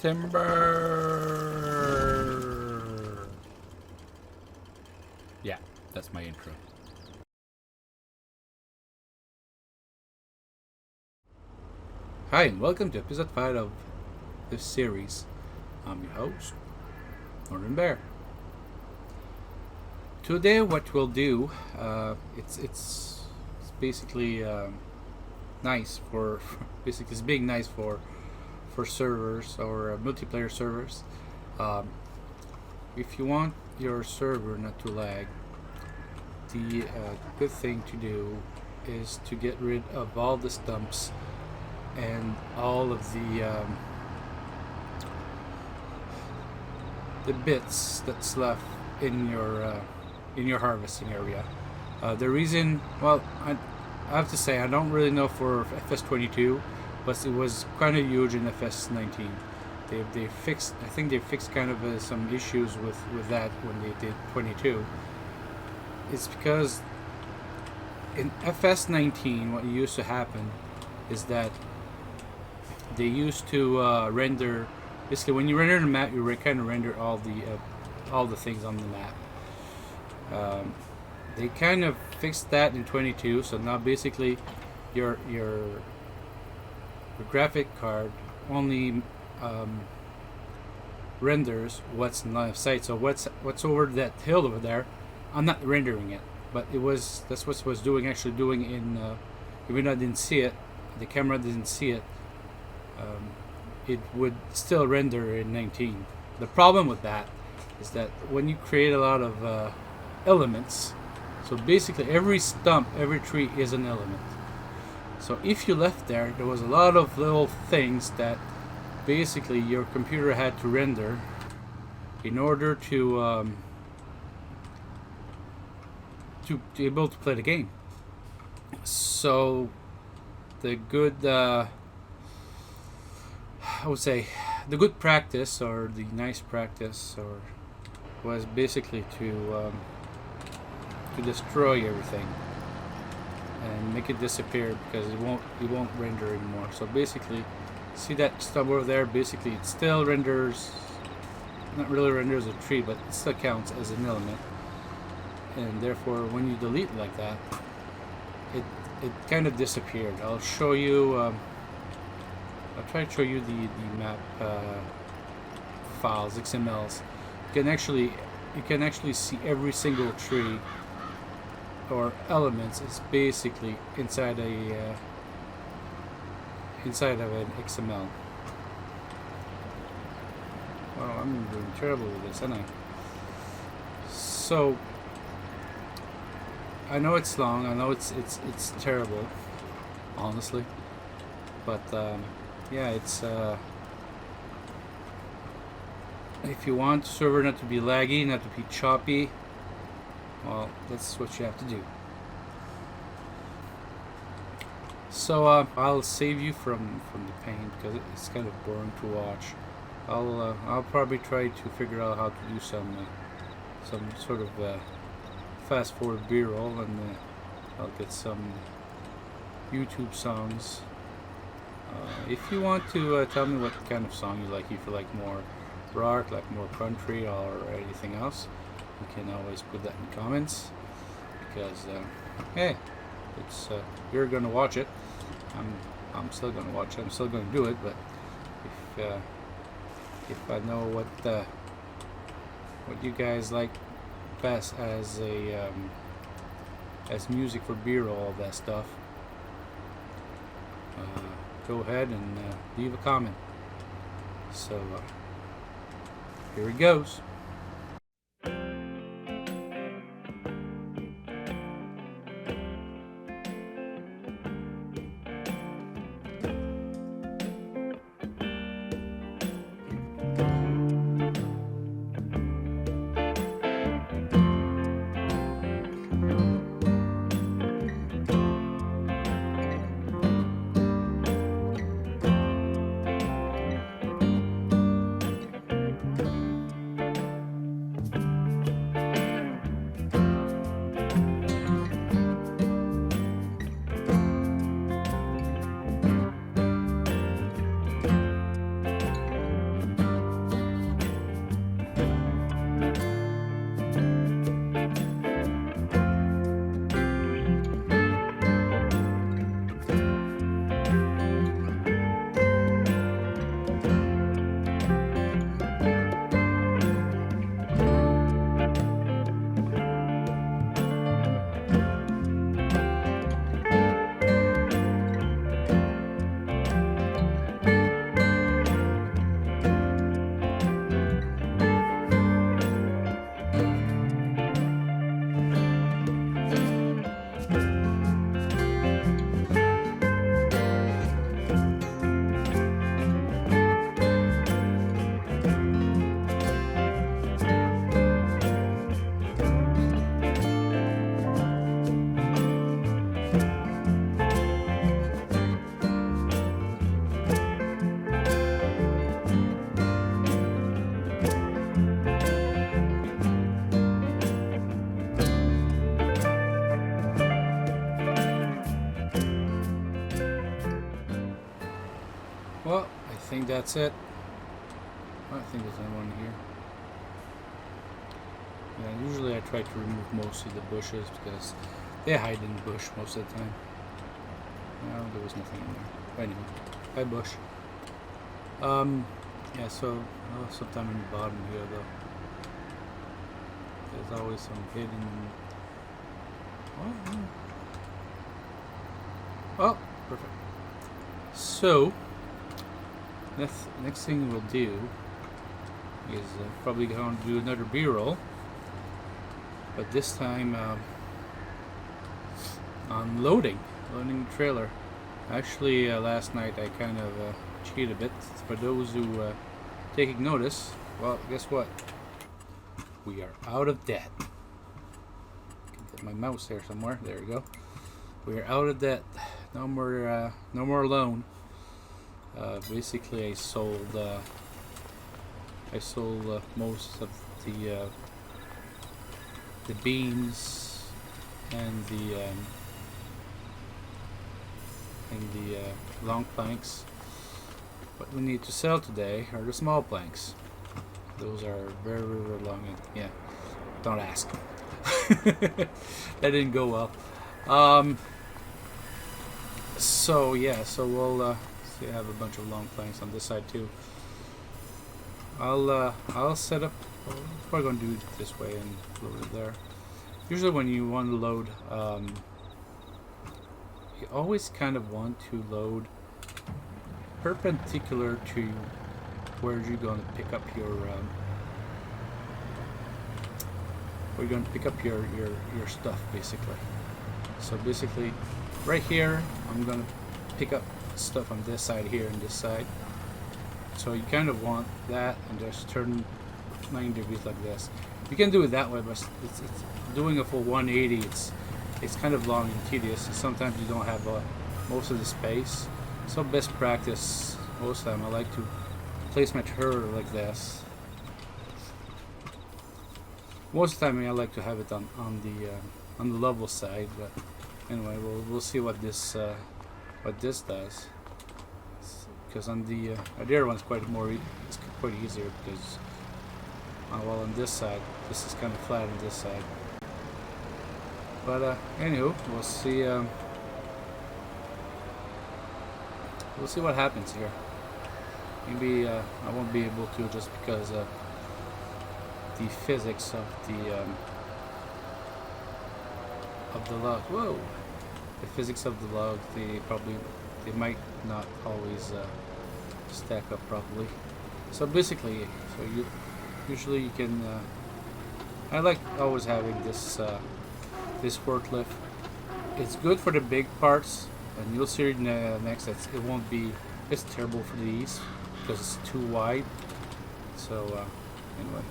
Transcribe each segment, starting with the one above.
September. Yeah, that's my intro. Hi, and welcome to episode 5 of this series. I'm your host, Northern Bear. Today, what we'll do, it's basically nice for basically it's being nice for servers or multiplayer servers. Um, if you want your server not to lag, the good thing to do is to get rid of all the stumps and all of the bits that's left in your harvesting area. The reason, well, I have to say I don't really know for FS22, but it was kind of huge in FS19. They fixed, I think they fixed kind of some issues with that when they did 22. It's because in FS19 what used to happen is that they used to render, basically when you render the map, you kind of render all the things on the map. They kind of fixed that in 22, so now basically your graphic card only renders what's in line of sight. So what's over that hill over there, I'm not rendering it, but that's what it was actually doing in even though I didn't see it, the camera didn't see it. It would still render in 19. The problem with that is that when you create a lot of elements, so basically every stump, every tree is an element. So if you left there was a lot of little things that basically your computer had to render in order to be able to play the game. So the good I would say the good practice or the nice practice or was basically to destroy everything and make it disappear, because it won't render anymore. So basically, see that stub over there? Basically, it still renders, not really renders a tree, but it still counts as an element. And therefore, when you delete it like that, it kind of disappeared. I'll show you. I'll try to show you the map files, XMLs. You can actually see every single tree or elements is basically inside of an XML. Wow, I'm doing terrible with this, aren't I? So I know it's long. I know it's terrible, honestly. But yeah, it's if you want server not to be laggy, not to be choppy, well, that's what you have to do. So I'll save you from the pain, because it's kind of boring to watch. I'll probably try to figure out how to do some sort of fast forward B-roll, and I'll get some YouTube songs. If you want to tell me what kind of song you like, if you like more rock, like more country, or anything else, you can always put that in comments, because hey, it's you're gonna watch it. I'm still gonna watch it. I'm still gonna do it. But if I know what you guys like best as as music for B-roll, all that stuff, go ahead and leave a comment. So here it goes. think that's it. I think there's another one here. Yeah, usually I try to remove mostly the bushes because they hide in the bush most of the time. No, there was nothing in there. But anyway, hi bush. Yeah, so sometime in the bottom here though. There's always some hidden. Oh, perfect. So next thing we'll do is probably going to do another B-roll, but this time on loading the trailer. Actually, last night I kind of cheated a bit. For those who taking notice, well, guess what? We are out of debt. Get my mouse there somewhere. There we go. We are out of debt. No more loan. Basically, I sold most of the beams and the long planks. What we need to sell today are the small planks. Those are very, very long. And, yeah, don't ask. That didn't go well. So yeah, so we'll see. I have a bunch of long planks on this side too. I'll set up. Well, I'm probably gonna do it this way and load it there. Usually, when you want to load, you always kind of want to load perpendicular to where you're going to pick up your stuff, basically. So basically, right here, I'm going to pick up stuff on this side here and this side. So you kind of want that and just turn 90 degrees like this. You can do it that way, but it's doing a full 180. It's kind of long and tedious, and sometimes you don't have most of the space. So best practice most of the time, I like to place my trailer like this. Most of the time I like to have it on the level side, but anyway, we'll see what this does. Because on the other one's it's quite easier because well, on this side this is kind of flat on this side. But anywho, we'll see. We'll see what happens here. Maybe I won't be able to just because the physics of the log. Whoa! The physics of the log. They might not always stack up properly. So basically, usually you can. I like always having this forklift. It's good for the big parts, and you'll see next that it won't be. It's terrible for these because it's too wide. So anyway,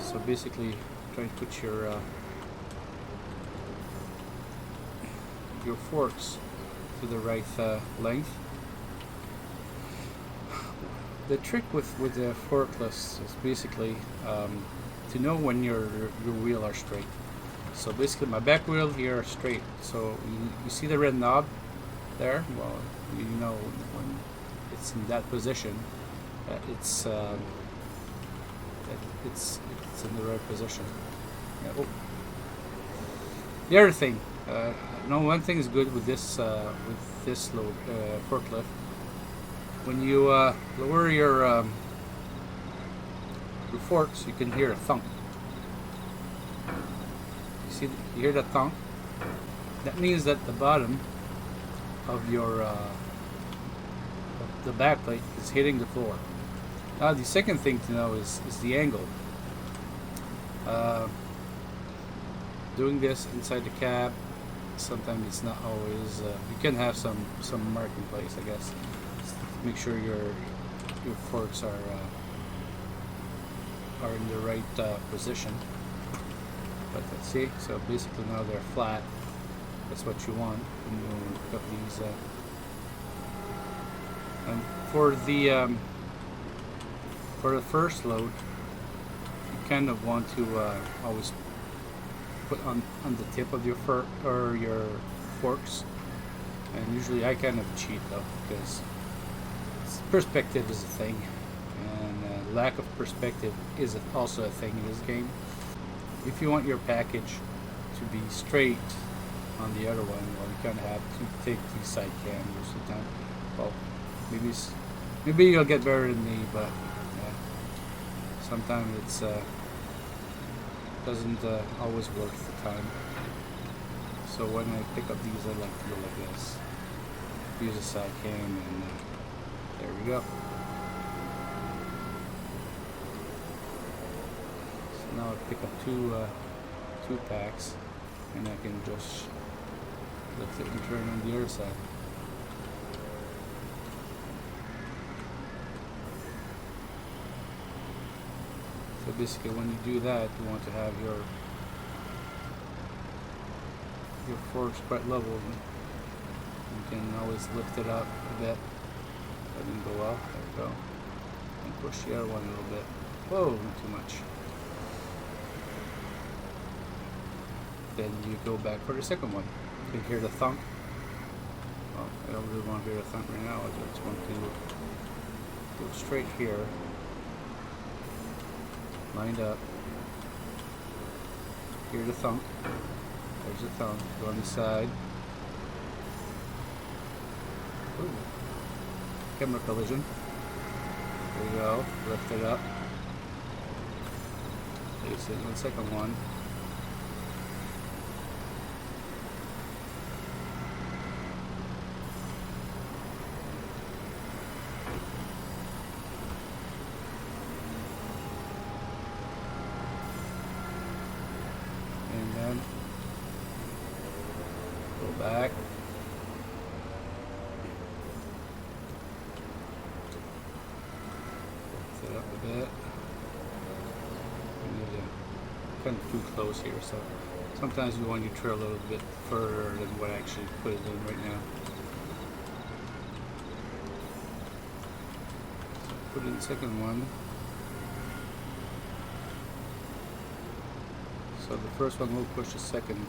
so basically, try to put your forks to the right length. The trick with the forklifts is basically to know when your wheel are straight. So basically, my back wheel here are straight. So you see the red knob there? Well, you know when it's in that position, it's in the right position. Yeah, oh. The other thing, one thing is good with this load forklift. When you lower your forks, you can hear a thunk. You hear that thunk? That means that the bottom of your the back plate is hitting the floor. Now the second thing to know is the angle. Doing this inside the cab, sometimes it's not always. You can have some marking place, I guess. Make sure your forks are in the right position. But let's see. So basically now they're flat. That's what you want when you pick up these. And for the first load, you kind of want to always put on the tip of your fork or your forks. And usually I kind of cheat though because perspective is a thing, and lack of perspective is also a thing in this game. If you want your package to be straight on the other one, well, you kind of have to take the side cam most of the time. Well, maybe you'll get better than me, but yeah, sometimes it's doesn't always work the time. So when I pick up these, I like to go like this. Use a side cam, and there we go. So now I pick up two packs, and I can just lift it and turn on the other side. So basically, when you do that, you want to have your forks quite level. You can always lift it up a bit. That didn't go well. There we go. And push the other one a little bit. Whoa, not too much. Then you go back for the second one. You can hear the thunk. Well, I don't really want to hear the thunk right now. I just want to go straight here. Lined up. Hear the thunk. There's the thumb. Go on the side. Ooh. Camera collision. There you go. Lift it up. Place it in the second one. And then go back. Lift it up a bit. Kind of too close here, so sometimes you want to trail a little bit further than what I actually put it in right now. So put in the second one. So the first one will push the second.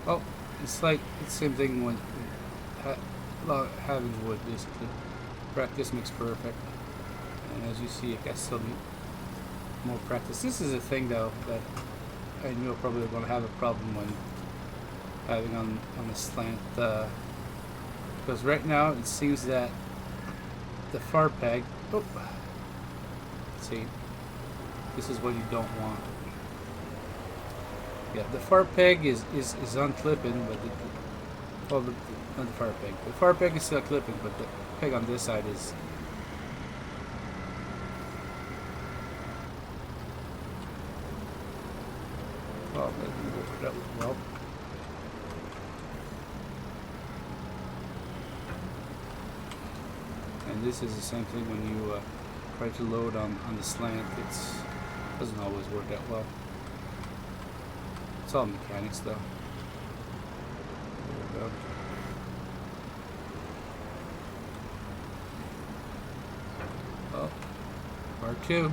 Oh, it's like the same thing when having wood, basically. Practice makes perfect. And as you see, I still need more practice. This is a thing, though, that I knew I probably going to have a problem when having on the slant. Because right now, it seems that the far peg... Oh, see, this is what you don't want. Yeah, the far peg is unclipping, but not the far peg. The far peg is still clipping, but the peg on this side is. Oh, that didn't work that well. And this is the same thing when you try to load on the slant. It doesn't always work that well. It's all mechanics, though. There we go. Oh, part two.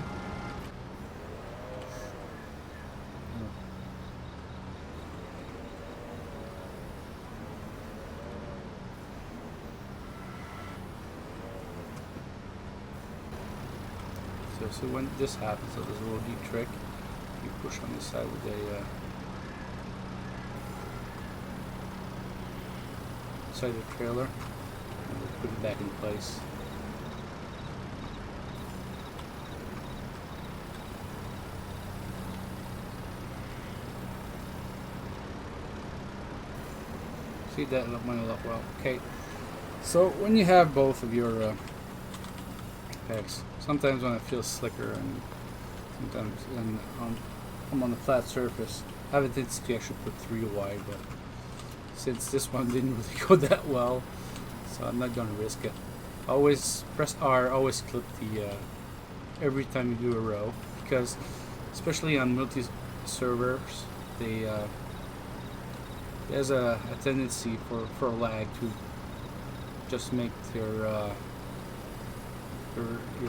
So when this happens, so there's a little neat trick. You push on this side with a side of the trailer, and we'll put it back in place. See, that went up well. Okay, so when you have both of your pegs, sometimes when it feels slicker, and sometimes when I'm on the flat surface, I have a tendency to actually put 3 wide, but since this one didn't really go that well, so I'm not going to risk it. Always press R, always clip the every time you do a row, because especially on multi-servers, there's a tendency for a lag to just make your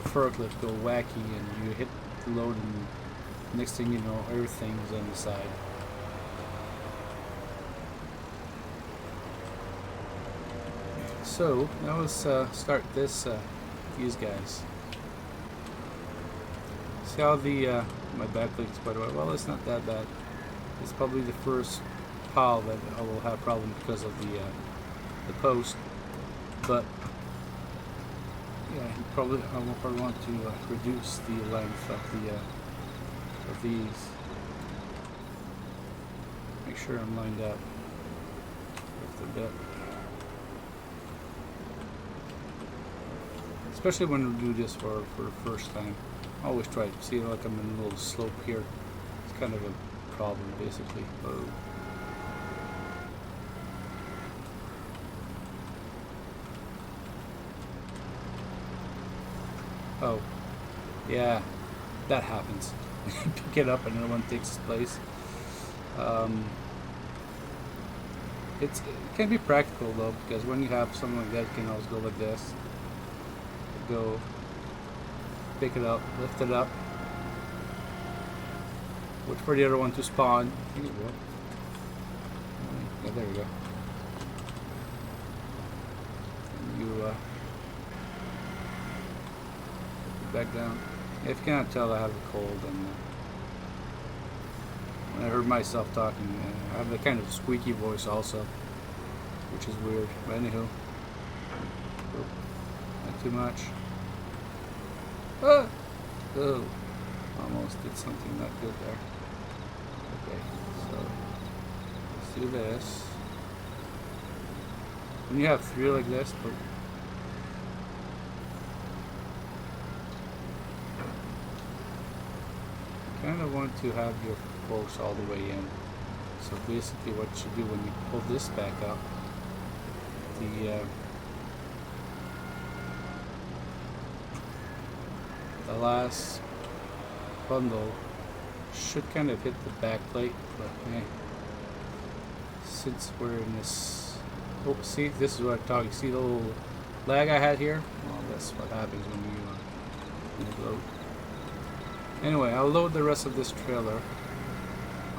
forklift go wacky, and you hit the load, and next thing you know, everything's on the side. So now let's start these guys. See how the my backlink's quite well. Well, it's not that bad. It's probably the first pile that I will have problem because of the post, but yeah, I will probably want to reduce the length of these. Make sure I'm lined up with the bit. Especially when we do this for the first time. I always try to see, like, I'm in a little slope here. It's kind of a problem, basically. Oh, yeah, that happens. Pick it up and another one takes its place. It can be practical though, because when you have something like that, you can always go like this. Go, pick it up, lift it up, wait for the other one to spawn. Here you go. Yeah, there we go. And you back down. If you cannot tell, I have a cold, and when I heard myself talking, I have a kind of squeaky voice also, which is weird. But anywho, not too much. Oh, almost did something not good there. Okay, so let's do this. When you have three like this, but you kind of want to have your forks all the way in. So basically what you do when you pull this back up, the last bundle should kind of hit the back plate, but since we're in this, oh, see, this is what I'm talking. See the little lag I had here? Well, that's what happens when you load. Anyway, I'll load the rest of this trailer.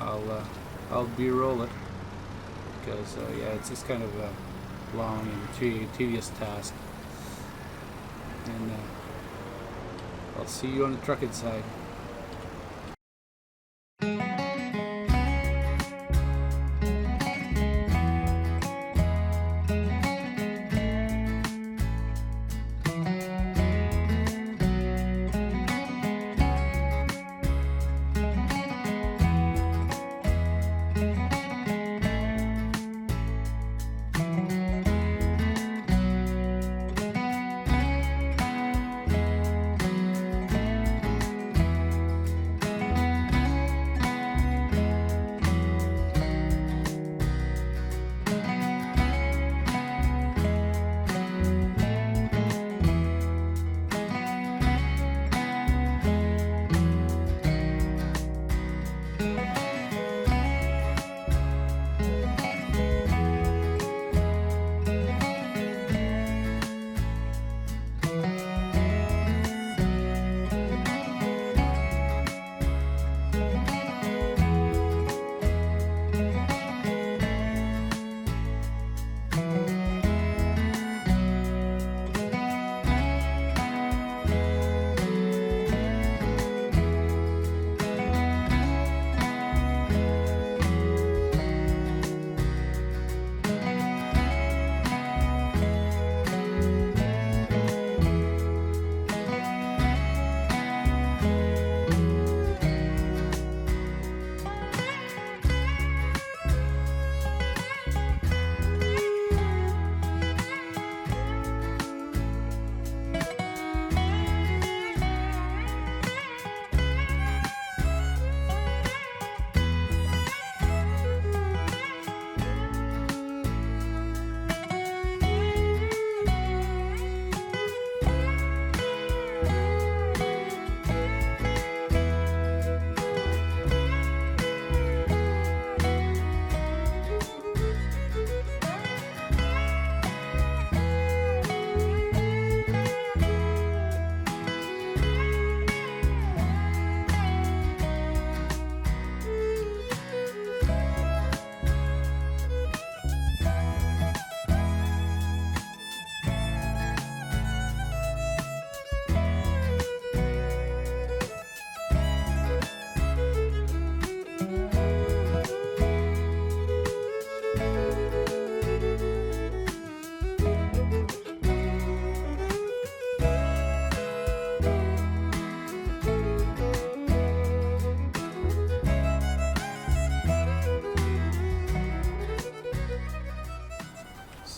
I'll B-roll it because yeah, it's just kind of a long and tedious task, and I'll see you on the truck inside.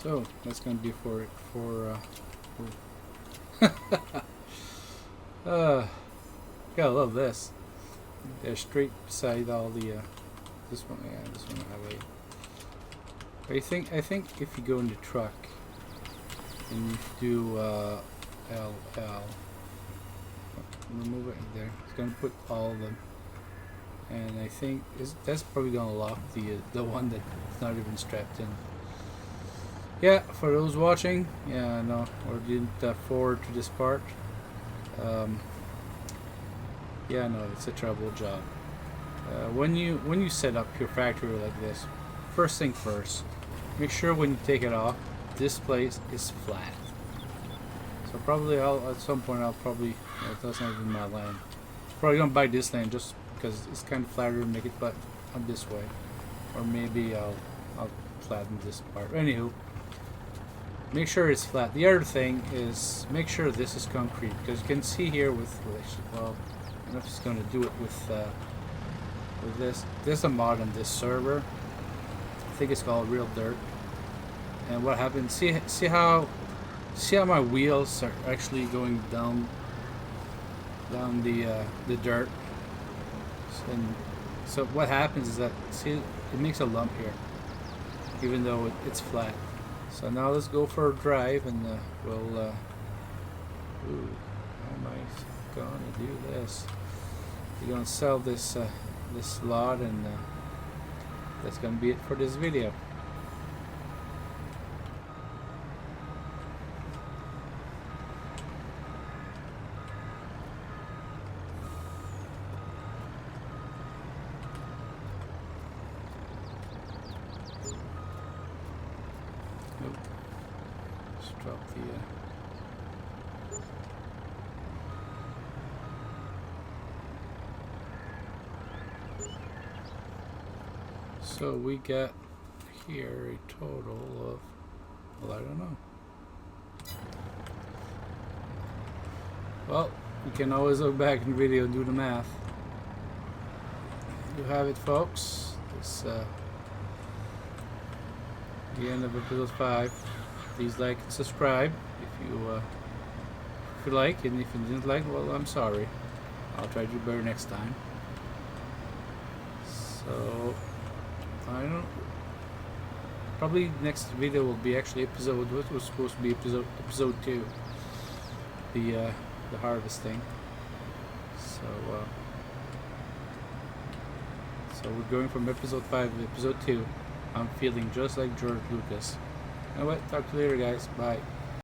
So that's gonna be for gotta love this. They're straight beside all the this one. Yeah, this one I have a. But I think if you go in the truck and you do LL, remove it there. It's gonna put all of them, and I think that's probably gonna lock the one that's not even strapped in. Yeah, for those watching, yeah, no, or didn't forward to this part. Yeah, no, it's a trouble job. When you set up your factory like this, first thing first, make sure when you take it off, this place is flat. So probably at some point I'll probably, that's not even my land. Probably gonna buy this land just because it's kind of flatter and make it flat on this way, or maybe I'll flatten this part. Anywho, make sure it's flat. The other thing is make sure this is concrete, because you can see here with well, I don't know if it's going to do it with this. There's a mod on this server. I think it's called Real Dirt. And what happens? See how my wheels are actually going down the dirt. And so what happens is that, see, it makes a lump here, even though it's flat. So now let's go for a drive, and we'll. Ooh, how am I gonna do this? We're gonna sell this this lot, and that's gonna be it for this video. Nope. Let's drop the. So we got here a total of, well, I don't know. Well, you can always look back in the video and do the math. You have it, folks. This the end of episode 5. Please like and subscribe if you like, and if you didn't like, well, I'm sorry. I'll try to do better next time. So I don't. Probably next video will be actually episode. What was supposed to be episode 2. The harvesting. So so we're going from episode 5 to episode 2. I'm feeling just like George Lucas. You know what? Talk to you later, guys. Bye.